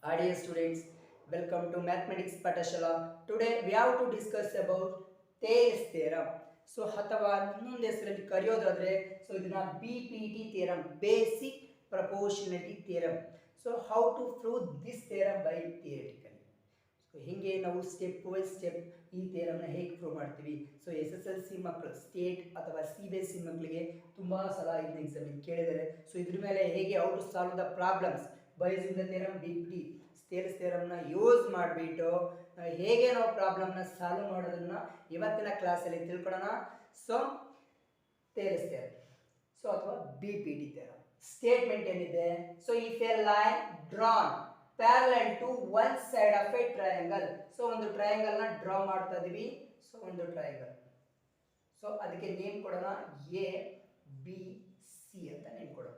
Dear students, welcome to Mathematics Patashala. Today we have to discuss about Thales theorem. So ಅಥವಾ ಇನ್ನೊಂದು ಹೆಸರಲ್ಲಿ ಕರೆಯೋದಾದ್ರೆ so ಇದನ್ನ BPT theorem, Basic Proportionality theorem. So how to prove this theorem by theoretically. So ಹಿಂಗೆ ನಾವು step by step ಈ ಥಿಯರಮ್ನ ಹೇಗೆ prove ಮಾಡ್ತೀವಿ. So SSLC ಮಕ್ಕಳು ಸ್ಟೇಟ್ ಅಥವಾ CBSE ಮಕ್ಕಳಿಗೆ ತುಂಬ ಸಲ ಇದನ್ನ ಎಕ್ಸಾಮಿಗೆ ಕೇಳಿದ್ದಾರೆ. ಸೊ ಇದ್ರ ಮೇಲೆ ಹೇಗೆ how to solve the problems by using the theorem BPT Thales ಥಿಯರಮ್ನ ಯೂಸ್ ಮಾಡಿಬಿಟ್ಟು ಹೇಗೆ ನಾವು ಪ್ರಾಬ್ಲಮ್ನ ಸಾಲ್ವ್ ಮಾಡೋದನ್ನ ಇವತ್ತಿನ ಕ್ಲಾಸಲ್ಲಿ ತಿಳ್ಕೊಳ್ಳೋಣ. ಸೊ ಥೇಲ್ಸ್ ಥಿಯರಮ್ ಸೊ ಅಥವಾ BPT ಥಿಯರಮ್ ಸ್ಟೇಟ್ಮೆಂಟ್ ಏನಿದೆ. So if a line drawn parallel to one side of a triangle. So ಒಂದು ಟ್ರಯಾಂಗಲ್ ನ ಡ್ರಾ ಮಾಡ್ತಾ ಇದೀವಿ. ಸೊ ಒಂದು ಟ್ರಯಾಂಗಲ್, ಸೊ ಅದಕ್ಕೆ ನೇಮ್ ಕೊಡೋಣ ABC ಅಂತ ನೇಮ್ ಕೊಡೋಣ.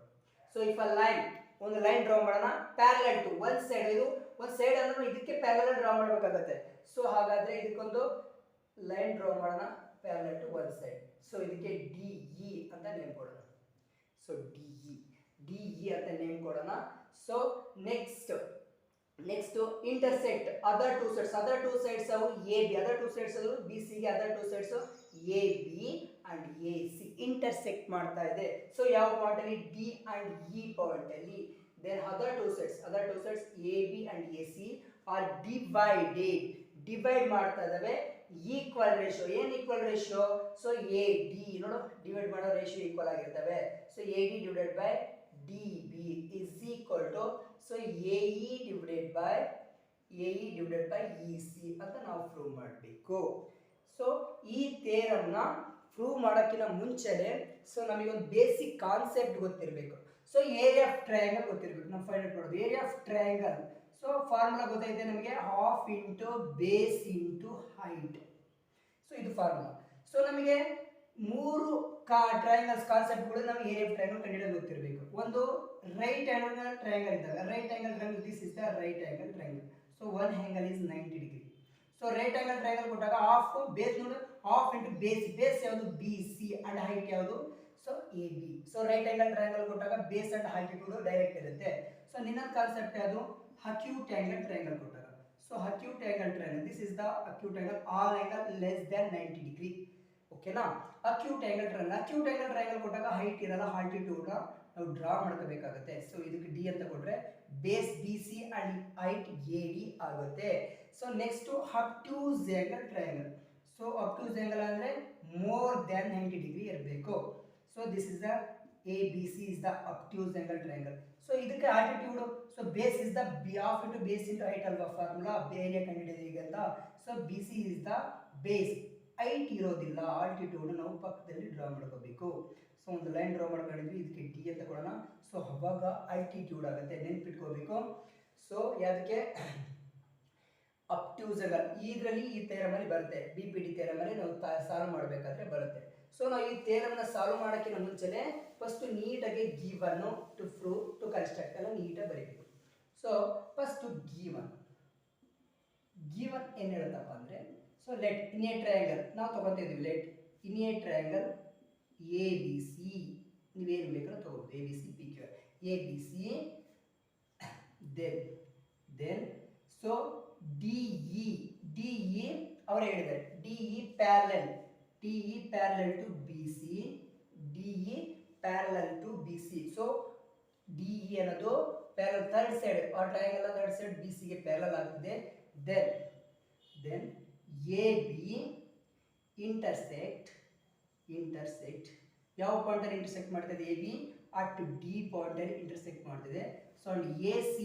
ಸೊ ಇಫ್ ಅ ಲೈನ್ ಒಂದು ಲೈನ್ ಡ್ರಾ ಮಾಡೋಣ ಪ್ಯಾರಲಲ್ ಟು ಒನ್ ಸೈಡ್, ಇದು ಒಂದು ಸೈಡ್ ಅಂದ್ರೆ ಇದಕ್ಕೆ ಪ್ಯಾರಲಲ್ ಡ್ರಾ ಮಾಡಬೇಕಾಗುತ್ತೆ. ಸೊ ಹಾಗಾದ್ರೆ ಇದಕ್ಕೊಂದು ಲೈನ್ ಡ್ರಾ ಮಾಡೋಣ parallel to one side. So ಇದಕ್ಕೆ DE ಅಂತ ನೇಮ್ ಕೊಡೋಣ. ಸೊ DE ಅಂತ ನೇಮ್ ಕೊಡೋಣ. So next intersect other two sides of AB, other two sides of BC ಗೆ other two sides of AB and AC intersect ಮಾಡ್ತಾ ಇದೆ. So ಯಾವ point ಅಲ್ಲಿ D and E ಪಾಯಿಂಟ್ ಅಲ್ಲಿ. then other two sides AB and AC are divide ಮಾಡ್ತಾ ಇದಾವೆ equal ratio. N equal ratio? So AD ನೋಡು divide ಮಾಡೋ ratio equal ಆಗಿರ್ತವೆ. So AD divided by DB is equal to so AE divided by EC ಅಂತ ನಾವು prove ಮಾಡಬೇಕು. So ಈ ಥಿಯರಮ್ನ prove ಮಾಡೋಕ್ಕಿಂತ ಮುಂಚೆನೆ ಸೊ ನಮಗೆ ಒಂದು ಬೇಸಿಕ್ ಕಾನ್ಸೆಪ್ಟ್ ಗೊತ್ತಿರಬೇಕು. ಸೊ ಏರಿಯಾ ಆಫ್ ಟ್ರಯಾಂಗಲ್ ಗೊತ್ತಿರಬೇಕು. ನಾವು ಫೈಂಡ್ ಔಟ್ ಮಾಡೋದು area of triangle. So formula ಗೊತ್ತೈತೆ ನಮಗೆ, half into base into height. So ಇದು ಫಾರ್ಮುಲಾ. ಸೊ ನಮಗೆ ಮೂರು ಟ್ರಯಾಂಗಲ್ಸ್ ಕಾನ್ಸೆಪ್ಟ್ಗಳು ನಮಗೆ ಏರಿಯಾ ಆಫ್ ಟ್ರಯಾಂಗಲ್ ಕಂಡುಹಿಡಿಯೋದು ಗೊತ್ತಿರಬೇಕು. ಒಂದು ರೈಟ್ ಆಂಗಲ್ ಟ್ರಯಾಂಗಲ್ ಇದ್ದಾಗ, right angle triangle, this is the right angle triangle. So one angle is 90 degree. So right angle triangle ಕೊಟ್ಟಾಗ half base ನೋಡು, half into base ಯಾವುದು BC and height ಯಾವುದು? So AB. So right angle triangle ಕೊಟ್ಟಾಗ base and height direct ಇರುತ್ತೆ. So ಇನ್ನೊಂದು concept ಯಾವುದು? Acute angle triangle ಕೊಟ್ಟಾಗ. So acute angle triangle, this is the acute angle, all angle less than 90 degree. ಓಕೆನಾ? Acute angle triangle ಕೊಟ್ಟಾಗ height ಇರಲ್ಲ, altitude ನಾವು draw ಮಾಡ್ಕೋಬೇಕಾಗುತ್ತೆ. ಸೊ ಇದಕ್ಕೆ D ಅಂತ ಕೊಟ್ರೆ base BC and height AD ಆಗುತ್ತೆ. So next obtuse angle triangle. So obtuse angle ಅಂದ್ರೆ ಮೋರ್ ದನ್ 90 ಡಿಗ್ರಿ ಇರಬೇಕು. So this is the ABC is the obtuse angle triangle. So ಇದಕ್ಕೆ altitude, so base is the half into base into height ಅಲ್ವಾ formula ಬೇರೆ ಕಂಡುಹಿಡಿಯೋದು ಅಂತ. So BC is the base, height ಇರೋದಿಲ್ಲ, altitude ನಾವು ಪಕ್ಕದಲ್ಲಿ draw ಮಾಡ್ಕೋಬೇಕು. ಸೊ ಒಂದು ಲೈನ್ ಡ್ರಾ ಮಾಡ್ಕೊಂಡಿದ್ವಿ, ಇದಕ್ಕೆ D ಅಂತ ಕೊಡೋಣ. ಸೊ ಅವಾಗ ಆಲ್ಟಿಟ್ಯೂಡ್ ಆಗುತ್ತೆ, ನೆನ್ಪಿಟ್ಕೋಬೇಕು. ಸೊ ಯಾವುದಕ್ಕೆ? ಅಬ್ಟ್ಯೂಸ್ ಆಂಗಲ್. ಇದರಲ್ಲಿ ಈ ಥಿಯರಮಲ್ಲಿ ಬರುತ್ತೆ, BPT ಥಿಯರಮಲ್ಲಿ ನಾವು ಸಾಲ್ವ್ ಮಾಡಬೇಕಾದ್ರೆ ಬರುತ್ತೆ. ಸೊ ನಾವು ಈ ಥಿಯರಮ್ನ ಸಾಲ್ವ್ ಮಾಡೋಕ್ಕಿಂತ ಮುಂಚೆನೆ ಫಸ್ಟ್ ನೀಟಾಗಿ given to prove to construct ಎಲ್ಲ ನೀಟಾಗಿ ಬರೀಬೇಕು. ಸೊ ಫಸ್ಟ್ ಗಿವನ್ ಏನು ಹೇಳುತ್ತಪ್ಪ ಅಂದರೆ, so let in a triangle ನಾವು ತಗೊತಾ ಇದೀವಿ. Let in a triangle ABC, ನೀವೇನು ಬೇಕಾದ್ರೂ ತಗೋಬೋದು, ABC PQ ABC. Then so DE ಅವರೇ ಹೇಳಿದ್ದಾರೆ, DE parallel to BC, DE parallel to BC. So DE ಅನ್ನೋದು ಪ್ಯಾರಲಲ್ ಥರ್ಡ್ ಸೈಡ್, ಆ ಟ್ರಯಾಂಗಲ್ ಥರ್ಡ್ ಸೈಡ್ BC ಗೆ ಪ್ಯಾರಲಲ್ ಆಗ್ತಿದೆ. ದೆನ್ AB ಇಂಟರ್ಸೆಕ್ಟ್ ಯಾವ ಪಾಯಿಂಟ್ ಅಲ್ಲಿ ಇಂಟರ್ಸೆಕ್ಟ್ ಮಾಡ್ತಿದೆ? AB ಅಟ್ D ಪಾಯಿಂಟ್ ಅಲ್ಲಿ ಇಂಟರ್ಸೆಕ್ಟ್ ಮಾಡ್ತಿದೆ. So and AC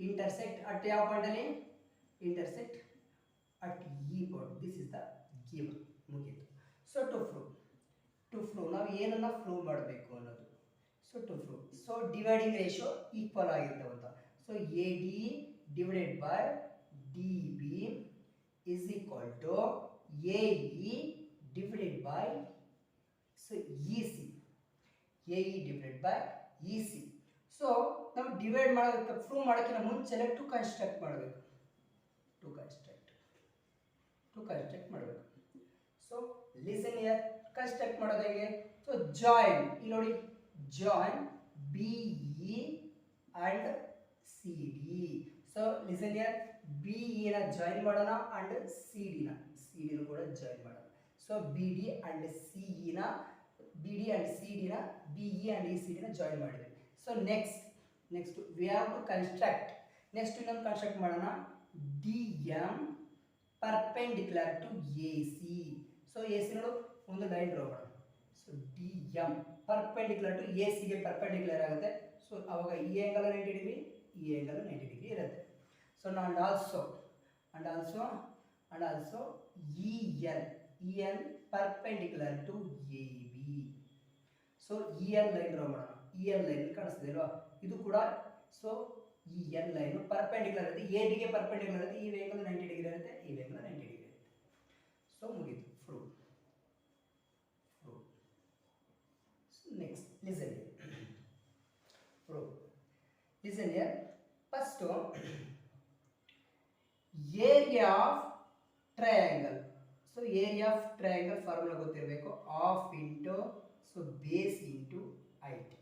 intersect at ಯಾವ ಪಾಯಿಂಟ್ ಅಲ್ಲಿ? Intersect at E point. This is the given, ಮುಗೀತು. ಸೊ ಟು ಪ್ರೂವ್ ನಾವು ಏನನ್ನ ಪ್ರೂವ್ ಮಾಡಬೇಕು ಅನ್ನೋದು. So to prove, so dividing ratio equal ಆಗಿರ್ತವಂತ. So AD divided by DB is equal to AE divided by so EC. AE divided by EC. So ನಾವು divide ಮಾಡೋದಕ್ಕೆ prove ಮಾಡೋಕ್ಕಿಂತ ಮುಂಚೆ to construct ಮಾಡಬೇಕು. ಸೊ ಲಿಸನ್ ಹಿಯರ್, ಕನ್ಸ್ಟ್ರಕ್ಟ್ ಮಾಡೋದು ಹೇಗೆ? So join, ಇಲ್ಲಿ ನೋಡಿ, join BE and C D. So listen here, B ನ ಜಾಯಿನ್ ಮಾಡೋಣ ಅಂಡ್ ಸಿ ಡಿ ಕೂಡ ಜಾಯಿನ್ ಮಾಡೋಣ. So B D and C ನ B D and C D ನ B E and E C D ನ join ಮಾಡಿದ್ವಿ. So next we have to construct. Next ಇನ್ನೊಂದು construct ಮಾಡೋಣ, D M perpendicular to A C. So A C ನೋಡು ಒಂದು line draw ಮಾಡೋಣ. So D M perpendicular to A ಸಿಗೆ perpendicular ಆಗುತ್ತೆ. So ಅವಾಗ ಈ ಆ್ಯಂಗಲ್ 90 ಡಿಗ್ರಿ, ಈ ಆ್ಯಂಗಲ್ 90 ಡಿಗ್ರಿ ಇರುತ್ತೆ. So and also EN perpendicular to AB. So EN line draw ಮಾಡೋಣ. EN ಲೈನ್ ಕಾಣಿಸ್ತಿದೆ ಅಲ್ವಾ, ಇದು ಕೂಡ ಸೊ EN ಲೈನ್ ಪರ್ಪೆಂಡಿಕ್ಯುಲರ್ ಇರುತ್ತೆ, AB ಗೆ ಪರ್ಪೆಂಡಿಕ್ಯುಲರ್ ಇರುತ್ತೆ. ಈ ಆ್ಯಂಗಲ್ 90 ಡಿಗ್ರಿ ಇರುತ್ತೆ, ಈ ಆ್ಯಂಗಲ್ 90 ಡಿಗ್ರಿ ಇರುತ್ತೆ. ಸೊ ಮುಗೀತು proof. Next listen here. First area of triangle. So area of triangle formula ಗೊತ್ತಿರಬೇಕು, half into so base into height,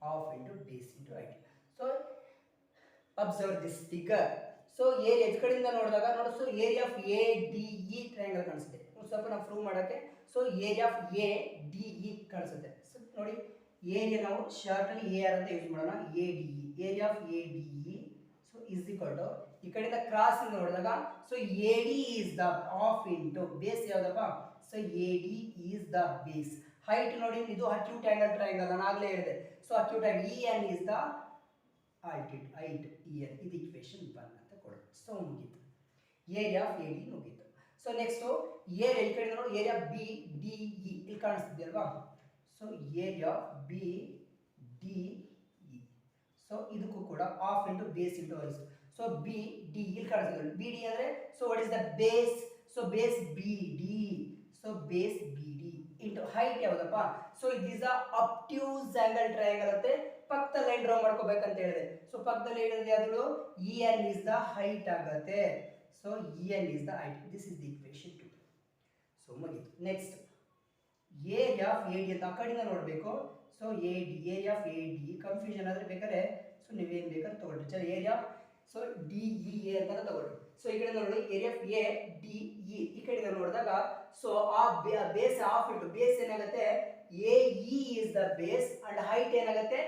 half into base into height. So observe this figure. So area ಈ ಕಡೆಯಿಂದ ನೋಡಿದಾಗ ನೋಡಿ, so area of A D E triangle ಕಾಣಿಸುತ್ತೆ. ಸ್ವಲ್ಪ ನಾವು prove ಮಾಡೋಕ್ಕೆ so area of A D E ಕಾಣಿಸುತ್ತೆ. So ನೋಡಿ ಏರಿಯಾ ನಾವು ಶಾರ್ಟ್ ಅಲ್ಲಿ ಎ ಆರ್ ಅಂತ ಯೂಸ್ ಮಾಡೋಣ, A D E. Area of A D E so is equal to ಈ ಕಡೆಯಿಂದ ಕ್ರಾಸ್ ಇಂದ ನೋಡಿದಾಗ so A D is the half into base ಯಾವ್ದಪ್ಪ, so A D is the base. Height ನೋಡಿ ಇದು acute angle triangle ನಾನು ಆಗಲೇ ಹೇಳಿದೆ. So acute angle E N is the height E N. ಇದು ಇಕ್ವೇಶನ್ 1 ಅಂತ ಕೊಡೋದು. ಸೊ ಮುಗೀತು, ಏರಿಯಾ ಆಫ್ ಎ ಡಿ ಮುಗೀತು. ಸೊ ನೆಕ್ಸ್ಟ್ ಏರಿಯಾ ಈ ಕಡೆ ನೋಡಿ, ಏರಿಯಾ ಬಿ ಡಿ ಇ ಇಲ್ಲಿ ಕಾಣಿಸ್ತಿದೆ ಅಲ್ವಾ. So area B D E, so ಇದಕ್ಕೂ ಕೂಡ half into base into height. So B D ಇಲ್ಲಿ ಕಾಣಿಸ್ತಿದೆ, ಬಿ ಡಿ ಅಂದ್ರೆ so what is the base, so base B D, so base B D into height ಯಾವ್ದಪ್ಪ, so it is the obtuse angle triangle ಅಂತೆ. ಪಕ್ಕದಲ್ಲಿ line draw ಮಾಡ್ಕೋಬೇಕಂತ ಹೇಳಿದೆ. So ಪಕ್ಕದಲ್ಲಿ ಹೇಳಿದ್ರೆ ಯಾವುದು, E N is the height ಆಗುತ್ತೆ. So E N is the height. This is the equation 2. So ಮುಗೀತು. Next area of A D ಅಂತ ಆ ಕಡೆಯಿಂದ ನೋಡಬೇಕು. So A D, area of A D confusion ಆದರೆ ಬೇಕಾದ್ರೆ ಸೊ ನೀವೇನು ಬೇಕಾದ್ರೆ ತಗೊಳ್ರಿ. ಚಲ area so D E A ಅಂತ ತಗೊಳ್ರಿ. ಸೊ ಈ ಕಡೆ ನೋಡಿ area of A D E, ಈ ಕಡೆಯಿಂದ ನೋಡಿದಾಗ ಸೊ ಆ ಬೇಸ್ ಹಾಫ್ ಇಂಟು ಬೇಸ್ ಏನಾಗುತ್ತೆ, A E is the base and height ಏನಾಗುತ್ತೆ,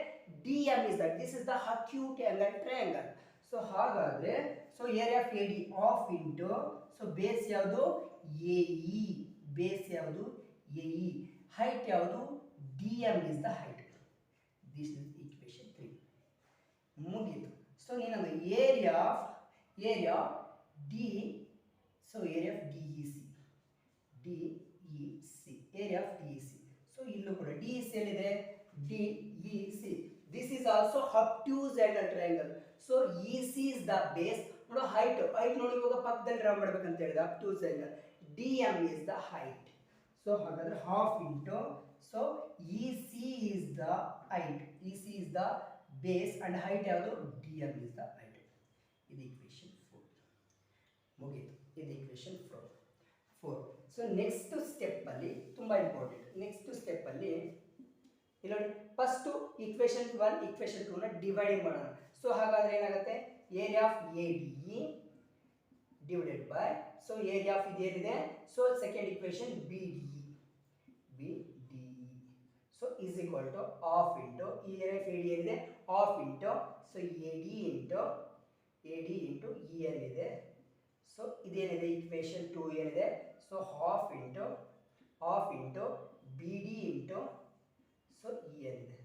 D M is the, this is the acute angle triangle. So ಹಾಗಾದ್ರೆ so area of A D half into so base ಯಾವುದು A E, base ಯಾವುದು A E, height ಯಾವುದು D M is the height. This is equation 3. ಮುಗೀತು. So ಇನ್ನೊಂದು area D, so area of D E C, area of D E C. So ಇಲ್ಲೂ ಕೂಡ D E C ಎಲ್ಲಿದೆ, D E C. This is also obtuse angle triangle. So E C is the base. ನೋಡು height ನೋಡಿ ಇವಾಗ ಪಕ್ಕದಲ್ಲಿ draw ಮಾಡ್ಬೇಕಂತ ಹೇಳಿದೆ, obtuse angle. D M is the height. So ಹಾಗಾದ್ರೆ half into so E C is the height, E C is the base and height ಯಾವುದು, D M is the height. ಇದು equation 4. ಮುಗೀತು. ಇದು ಇಕ್ವೇಶನ್ 4. ಸೊ ನೆಕ್ಸ್ಟ್ ಸ್ಟೆಪ್ ಅಲ್ಲಿ ತುಂಬಾ important. Next step ಅಲ್ಲಿ ಇಲ್ಲಿ ನೋಡಿ, ಫಸ್ಟ್ ಇಕ್ವೇಶನ್ 1 ಇಕ್ವೇಶನ್ 2 ನ ಡಿವೈಡಿಂಗ್ ಮಾಡೋಣ. ಸೊ ಹಾಗಾದ್ರೆ ಏನಾಗುತ್ತೆ, area of A D E divided by so area of ಇದೇನಿದೆ so second equation B D E so is equal to half into ಈ ಏರಿಯಾ ಆಫ್ ಎ ಡಿ ಏನಿದೆ half into so A D into E N ಇದೆ. So ಇದೇನಿದೆ equation 2 ಏನಿದೆ, so half into B D into so E N ಇದೆ,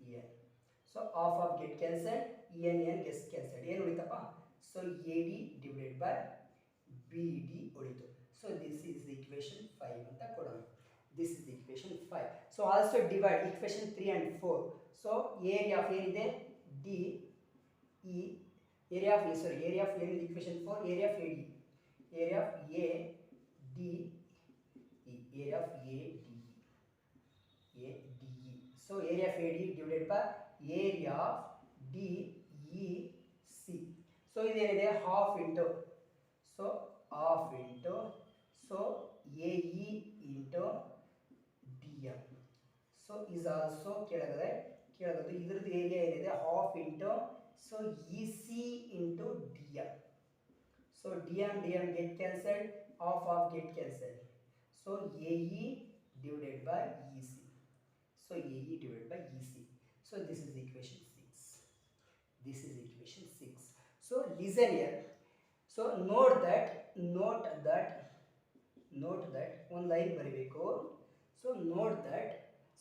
E N. So half of get cancelled, E N gets cancelled, ಏನು ಉಳಿತಪ್ಪ, so A D divided by B D ಉಳಿತು. So this is the equation 5 ಅಂತ ಕೊಡೋಣ. This is the equation 5. So also divide equation 3 and 4. So area of ಏನಿದೆ D E, area of ಏನಿದೆ equation 4, area of A D, area of A D E, area of A D E. So area of A D divided by area of D E C. So ಇದೇನಿದೆ half into so A E into D M. So is also ಕೆಳಗಡೆ ಇದ್ರದ್ದು area ಏನಿದೆ half into so EC into DM. So DM get cancelled, half get cancelled. So AE divided by EC. So AE divided by EC. So this is equation 6. This is equation 6. So listen here. So note that one line ಬರಿಬೇಕು. So note that,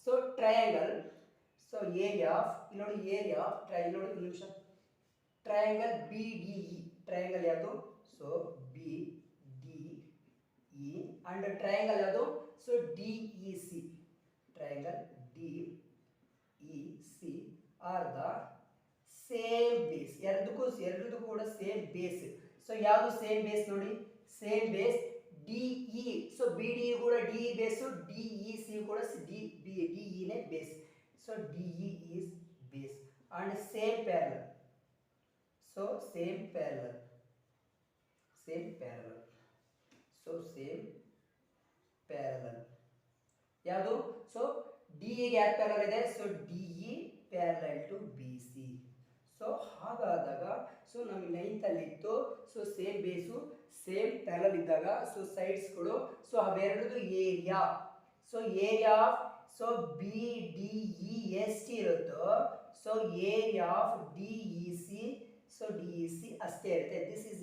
so triangle, so area of triangle ನೋಡಿ ಒಂದು ನಿಮಿಷ, triangle BDE, triangle ಯಾವುದು, so BDE and triangle ಯಾವುದು, so DEC, triangle DEC are the same base. ಎರಡಕ್ಕೂ ಕೂಡ same base. So ಯಾವುದು same base ನೋಡಿ, same base DE. So BDE ಕೂಡ DE ಬೇಸು, DEC ಕೂಡ DE ನೇ base. So DE is base and same parallel. So same parallel. So same parallel ಯಾವುದು, so DE ಗೆ ಯಾಕೆ ಪ್ಯಾರಲಲ್ ಇದೆ, so DE parallel to BC. So ಹಾಗಾದಾಗ so ನಮಗೆ 9th ಅಲ್ಲಿ ಇತ್ತು, so same base same parallel ಇದ್ದಾಗ ಸೊ ಸೈಡ್ಸ್ಗಳು, ಸೊ ಅವೆರಡದು area, so area of so BDE ಎಷ್ಟು ಇರುತ್ತೋ so area of DEC, so DEC ಅಷ್ಟೇ ಇರುತ್ತೆ. This is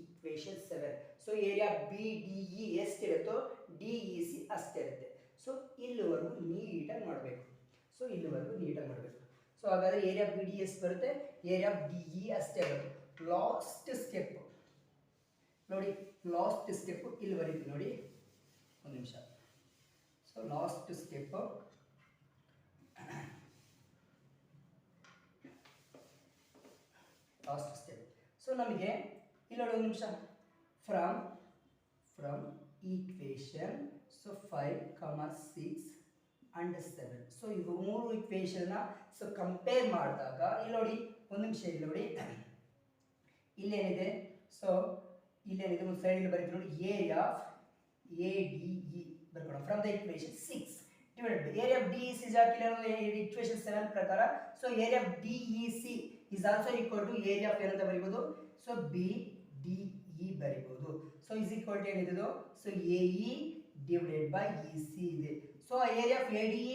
equation 7. So area BDE ಎಷ್ಟಿರುತ್ತೋ DEC ಅಷ್ಟೇ ಇರುತ್ತೆ. ಸೊ ಇಲ್ಲಿವರೆಗೂ ನೀಟಾಗಿ ಮಾಡಬೇಕು. ಸೊ ಹಾಗಾದ್ರೆ ಏರಿಯಾ BDE ಎಷ್ಟು ಬರುತ್ತೆ, ಏರಿಯಾ DE ಅಷ್ಟೇ ಬರುತ್ತೆ. ಲಾಸ್ಟ್ ಸ್ಟೆಪ್ ನೋಡಿ, ಇಲ್ಲಿ ಬರೀತೀವಿ ನೋಡಿ, ಒಂದು ನಿಮಿಷ. ಸೊ ಲಾಸ್ಟ್ ಸ್ಟೆಪ್ ಸೊ ನಮಗೆ ಇಲ್ಲಿ ನೋಡಿ ಒಂದು ನಿಮಿಷ, from equation so 5, 6 and 7. So ಇವು ಮೂರು ಈಕ್ವೇಶನ್ ಸೊ ಕಂಪೇರ್ ಮಾಡಿದಾಗ ಇಲ್ಲಿ ನೋಡಿ ಒಂದು ನಿಮಿಷ, ಇಲ್ಲಿ ನೋಡಿ ಇಲ್ಲೇನಿದೆ, ಸೊ ಇಲ್ಲೇನಿದೆ ಒಂದು ಸೈಡ್ ಇಲ್ಲಿ ಬರೀತೀವಿ ನೋಡಿ, ಏರಿಯಾ ಆಫ್ ADE ಬರ್ಕೊಳ್ಳೋಣ from the equation 6 divided by area of DEC is equation 7 ಪ್ರಕಾರ. So area of DEC is also equal to area of ಏನಂತ ಬರೀಬಹುದು, ಸೊ BDE ಬರೀಬಹುದು. ಸೊ is equal to ಏನಿದೆ, so AE divided by EC ಇದೆ. So area of ADE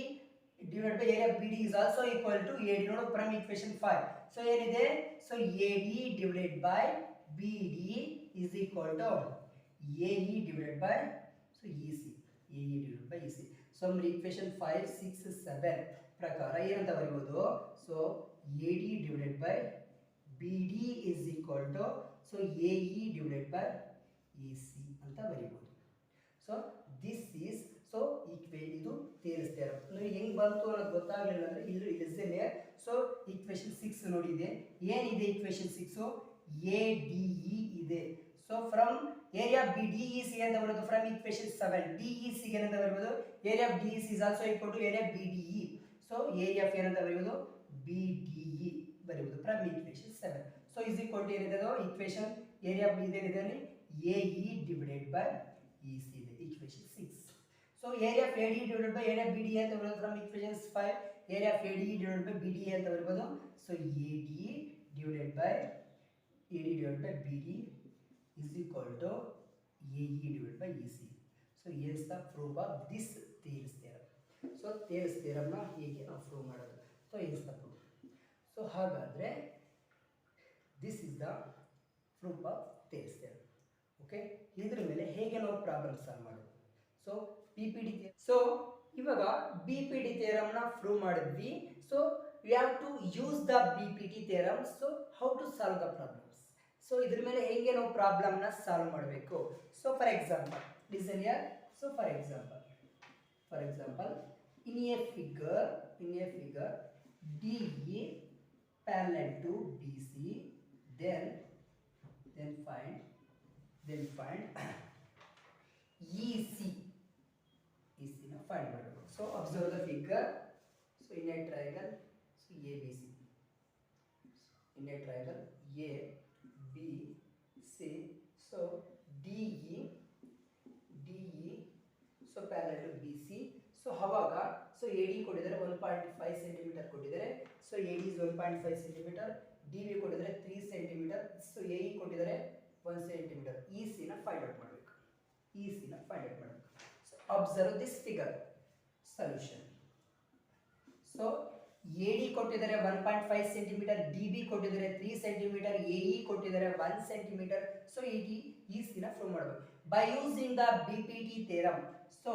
divided by area of BDE is also equal to AD ನೋಡು from equation 5. So ಏನಿದೆ, so AD divided by BD is equal to AE divided by so EC. So ನಮ್ಮ equation 5, 6, 7 ಪ್ರಕಾರ ಏನಂತ ಬರೀಬಹುದು, so AD divided by BD is equal to so AE divided by EC ಅಂತ ಬರೀಬಹುದು. So this is so ಇದು Thales theorem. ನೀವು ಹೆಂಗ್ ಬಂತು ಅನ್ನೋದು ಗೊತ್ತಾಗಲಿಲ್ಲ ಅಂದ್ರೆ ಇಲ್ಲಿ ಇಲ್ಲಿದೆ. ಸೊ ಈಕ್ವೇಶನ್ 6 ನೋಡಿದೆ, ಏನಿದೆ ಈಕ್ವೇಶನ್ 6, ADE ಇದೆ. ಸೊ ಫ್ರಮ್ ಏರಿಯಾ BDEC ಅಂತ ಬರೋದು ಫ್ರಮ್ ಈಕ್ವೇಶನ್ 7, DEC ಏನಂತ ಬರೀಬಹುದು, area of DEC is also equal to area BDE. So area of ಏನಂತ ಬರೀಬಹುದು, BDE ಬರೀಬಹುದು from equation 7. So is equal to ಏನಿದೆ ಈಕ್ವೇಶನ್ ಏರಿಯಾ ಆಫ್ ಏನಿದೆ ಅಲ್ಲಿ AE divided by EC ಇದೆ equation 6. So area of ADE divided by area BDE ಅಂತ ಬರೋದು from equation 5, area of ADE divided by BDE ಅಂತ ಬರೀಬಹುದು. So AD divided by BD is equal to AE divided by EC. So here's the proof of this Thales theorem. So Thales theorem na ಹೇಗೆ ನಾವು prove ಮಾಡೋದು, so here's the proof. So ಹಾಗಾದ್ರೆ this is the proof of Thales theorem. Okay, ಇದರ ಮೇಲೆ ಹೇಗೆ ನಾವು problem solve ಮಾಡೋದು. So PPD, so ಇವಾಗ BPD theorem ನ ಪ್ರೂವ್ ಮಾಡಿದ್ವಿ. So we have to use the BPD theorem. So how to solve the problems. So ಇದ್ರ ಮೇಲೆ ಹೇಗೆ ನಾವು ಪ್ರಾಬ್ಲಮ್ ನ ಸಾಲ್ವ್ ಮಾಡಬೇಕು. So for example listen here. So for example in a figure DE parallel to BC, then find EC na find ಮಾಡಬೇಕು. So observe the figure. So in a triangle, so ABC, in a triangle ABC, so DE so parallel to BC. So ಅವಾಗ so A D ಕೊಟ್ಟಿದ್ದಾರೆ 1.5 centimetre ಕೊಟ್ಟಿದ್ದಾರೆ. So A D is 1.5 centimetre, D B ಕೊಟ್ಟಿದ್ದಾರೆ 3 centimetre, so A E ಕೊಟ್ಟಿದ್ದಾರೆ 1 centimetre. E C ನ find out ಮಾಡಬೇಕು. E C ನ find out ಮಾಡಬೇಕು. So observe this figure. Solution. So A D ಕೊಟ್ಟಿದ್ದಾರೆ 1.5 centimetre, D B ಕೊಟ್ಟಿದ್ದಾರೆ 3 centimetre, A E ಕೊಟ್ಟಿದ್ದಾರೆ 1 centimetre. So E C ನ prove ಮಾಡಬೇಕು by using the B P T theorem. So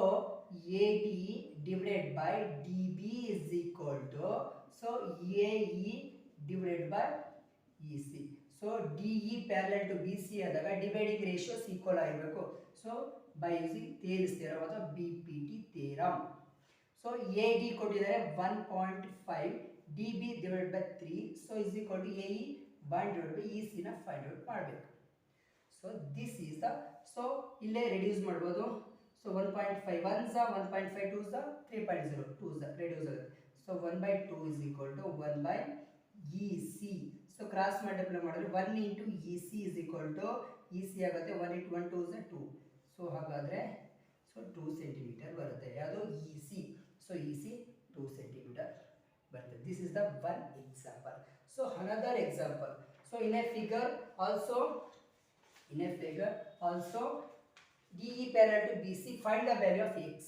A D divided by db is equal to so ae divided by ec. so de parallel to bc ಆದಾಗ dividing ratios equal ಆಗಿರಬೇಕು. so by using Thales theorem ಅಥವಾ bpt theorem. so ad ಕೊಟ್ಟಿದ್ದಾರೆ 1.5, db divided by 3, so is equal to ae 1 divided by ec ನ find out ಮಾಡಬೇಕು. so this is the so ಇಲ್ಲೇ reduce ಮಾಡಬಹುದು. So 1.5 1s are 1.5 2s are 3.0 2s are reduce ಆಗುತ್ತೆ. So 1/2 is equal to 1 by EC. So cross multiply ಮಾಡಿದ್ರೆ 1 into EC is equal to EC ಆಗುತ್ತೆ 1 into 1 2s are 2. So ಹಾಗಾದ್ರೆ so 2 centimeter ಬರುತ್ತೆ. ಯಾವುದು EC. So EC 2 centimeter ಬರುತ್ತೆ. This is the one example. So another example. So in a figure also DE parallel to BC, find the value of x.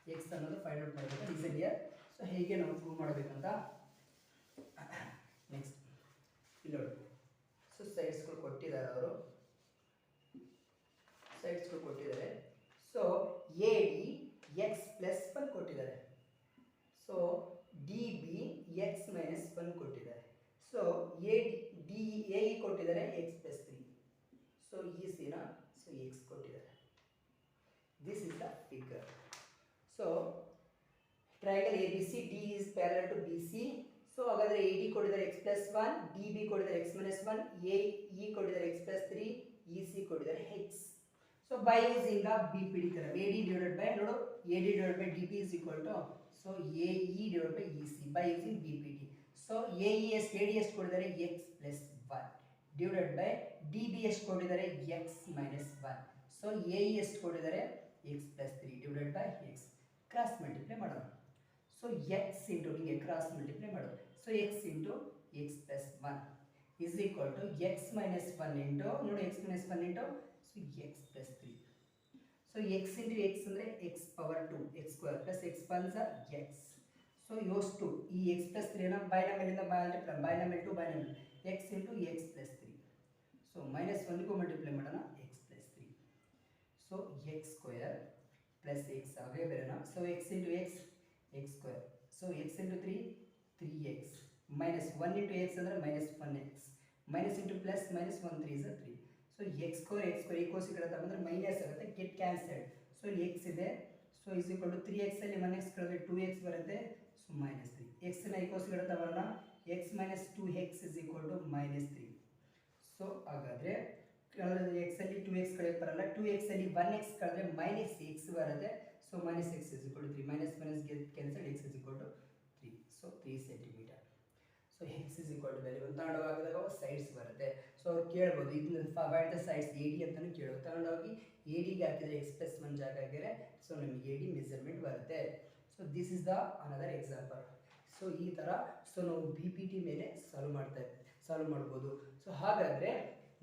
x ಅನ್ನೋದು find out ಮಾಡಬೇಕು. Is here. So ಹೇಗೆ ನಾವು prove ಮಾಡಬೇಕಂತ next ಇಲ್ಲಿ ನೋಡಿ. So ಸೈಡ್ಸ್ಗಳು ಕೊಟ್ಟಿದ್ದಾರೆ ಅವರು. ಸೈಡ್ಸ್ಗಳು ಕೊಟ್ಟಿದ್ದಾರೆ. So A D X plus 1 ಕೊಟ್ಟಿದ್ದಾರೆ. So D B X minus 1 ಕೊಟ್ಟಿದ್ದಾರೆ. So A D A E ಕೊಟ್ಟಿದ್ದಾರೆ ಎಕ್ಸ್ ಪ್ಲಸ್ 3. ಸೊ ಈ ಸಿನ ಸೊ ಎಕ್ಸ್ ಕೊಟ್ಟಿದ್ದಾರೆ. This is the figure. So triangle ABC D is parallel to BC. So ಹಾಗಾದ್ರೆ AD ಕೊಟ್ಟಿದ್ದಾರೆ x plus 1, DB ಕೊಟ್ಟಿದ್ದಾರೆ x minus 1, AE ಕೊಟ್ಟಿದ್ದಾರೆ x plus 3, EC ಕೊಟ್ಟಿದ್ದಾರೆ x. So by using the BPD theorem, AD divided by ನೋಡು AD divided by DB is equal to so AE divided by EC by using BPD. So AES ADS ಕೊಟ್ಟಿದ್ದಾರೆ x plus 1 divided by DBS ಕೊಟ್ಟಿದ್ದಾರೆ x minus 1. So AES ಕೊಟ್ಟಿದ್ದಾರೆ x plus 3 divided by x. Cross multiply ಮಾಡೋಣ. So x into ಹಿಂಗೆ cross multiply ಮಾಡೋಣ. So x into x plus 1 is equal to x minus 1 into ನೋಡಿ x minus 1 into so x plus 3. So x into x ಅಂದರೆ x power 2 x square plus x ones are x. So yours 2 ಈ x plus 3 ನ binomial binomial 2 binomial x into x plus 3. So minus 1 ಗೂ multiply ಮಾಡೋಣ x plus 3. So x square plus x आगे बरेना. So x into x x square. So x into 3 3x minus 1 into x ಅಂದ್ರೆ minus 1x minus into plus minus 1 3 is 3. So x square equals ಈ ಕಡೆ ಬಂದ್ರೆ minus ಆಗುತ್ತೆ, get cancelled. So ಇಲ್ಲಿ x ಇದೆ. So is equal to 3x ಅಲ್ಲಿ 1x ಕಳೆದ್ರೆ 2x ಬರುತ್ತೆ. So minus 3. x ನ equals ಈ ಕಡೆ ಬರೋಣ x minus 2x is equal to minus 3. So ಹಾಗಾದ್ರೆ x ಅಲ್ಲಿ 2x ಕಳೆಯಕ್ಕೆ ಬರಲ್ಲ, 2x ಅಲ್ಲಿ 1x ಕಳೆದ್ರೆ minus x ಬರುತ್ತೆ. So minus x is equal to 3. Minus minus get cancelled, x is equal to 3. So 3 centimeter. So x is equal to value ತಗೊಂಡೋಗಿದಾಗ sides ಬರುತ್ತೆ. So ಅವ್ರು ಕೇಳ್ಬೋದು ಇದನ್ನ ಫೈಂಡ್ ದ ಸೈಡ್ಸ್ AD ಅಂತಾನು ಕೇಳೋದು. ತಗೊಂಡೋಗಿ AD ಗೆ ಹಾಕಿದ್ರೆ x plus 1 ಜಾಗ ಹಾಕಿದ್ರೆ ಸೊ ನಮಗೆ AD ಮೆಜರ್ಮೆಂಟ್ ಬರುತ್ತೆ. So this is the another example. So ಈ ಥರ ಸೊ ನಾವು BPT ಮೇಲೆ ಸಾಲ್ವ್ ಮಾಡ್ಬೋದು. ಸೊ ಹಾಗಾದರೆ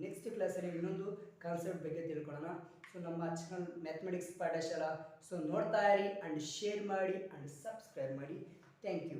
ನೆಕ್ಸ್ಟ್ ಕ್ಲಾಸಲ್ಲಿ ಇನ್ನೊಂದು ಕಾನ್ಸೆಪ್ಟ್ ಬಗ್ಗೆ ತಿಳ್ಕೊಳ್ಳೋಣ. ಸೊ ನಮ್ಮ ಚಾನಲ್ ಮ್ಯಾಥಮೆಟಿಕ್ಸ್ ಪಾಠಶಾಲಾ ಸೊ ನೋಡ್ತಾ ಇರಿ ಆ್ಯಂಡ್ ಶೇರ್ ಮಾಡಿ ಆ್ಯಂಡ್ ಸಬ್ಸ್ಕ್ರೈಬ್ ಮಾಡಿ. Thank you.